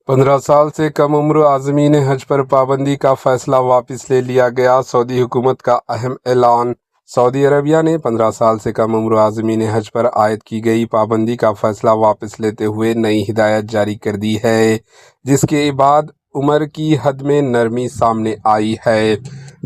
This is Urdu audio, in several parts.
15 سال سے کم عمر عازمین حج پر پابندی کا فیصلہ واپس لے لیا گیا۔ سعودی حکومت کا اہم اعلان۔ سعودی عربیہ نے 15 سال سے کم عمر عازمین حج پر عائد کی گئی پابندی کا فیصلہ واپس لیتے ہوئے نئی ہدایت جاری کر دی ہے، جس کے بعد عمر کی حد میں نرمی سامنے آئی ہے۔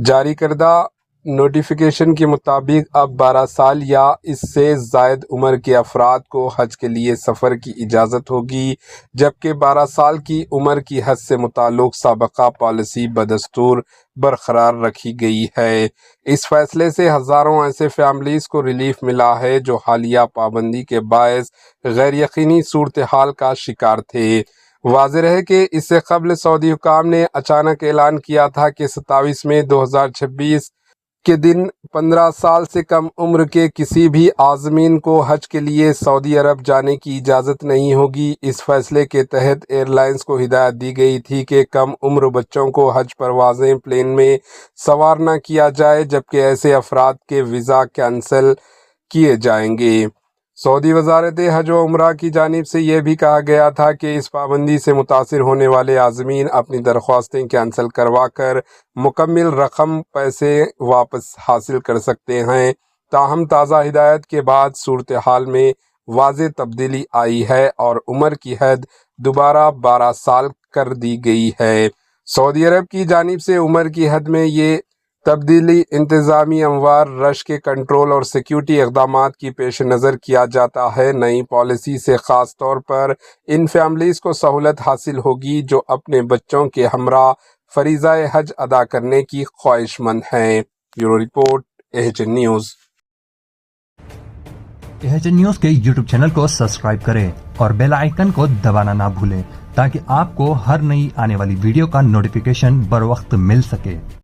جاری کردہ نوٹیفیکیشن کے مطابق اب 12 سال یا اس سے زائد عمر کے افراد کو حج کے لیے سفر کی اجازت ہوگی، جبکہ 12 سال کی عمر کی حد سے متعلق سابقہ پالیسی بدستور برقرار رکھی گئی ہے۔ اس فیصلے سے ہزاروں ایسے فیملیز کو ریلیف ملا ہے جو حالیہ پابندی کے باعث غیر یقینی صورتحال کا شکار تھے۔ واضح ہے کہ اس سے قبل سعودی حکام نے اچانک اعلان کیا تھا کہ 27 مئی 2026 کے دن 15 سال سے کم عمر کے کسی بھی عازمین کو حج کے لیے سعودی عرب جانے کی اجازت نہیں ہوگی۔ اس فیصلے کے تحت ایئر لائنز کو ہدایت دی گئی تھی کہ کم عمر بچوں کو حج پروازیں پلین میں سوار نہ کیا جائے، جبکہ ایسے افراد کے ویزا کینسل کیے جائیں گے۔ سعودی وزارت حج و عمرہ کی جانب سے یہ بھی کہا گیا تھا کہ اس پابندی سے متاثر ہونے والے عازمین اپنی درخواستیں کینسل کروا کر مکمل رقم پیسے واپس حاصل کر سکتے ہیں۔ تاہم تازہ ہدایت کے بعد صورتحال میں واضح تبدیلی آئی ہے اور عمر کی حد دوبارہ 12 سال کر دی گئی ہے۔ سعودی عرب کی جانب سے عمر کی حد میں یہ تبدیلی انتظامی امور، رش کے کنٹرول اور سیکیورٹی اقدامات کی پیش نظر کیا جاتا ہے۔ نئی پالیسی سے خاص طور پر ان فیملیز کو سہولت حاصل ہوگی جو اپنے بچوں کے ہمراہ فریضہ حج ادا کرنے کی خواہش مند ہیں۔ Bureau report, AHN news. AHN news کے یوٹیوب چینل کو سبسکرائب کریں اور بیل آئیکن کو دبانا نہ بھولیں تاکہ آپ کو ہر نئی آنے والی ویڈیو کا نوٹیفیکیشن بر وقت مل سکے۔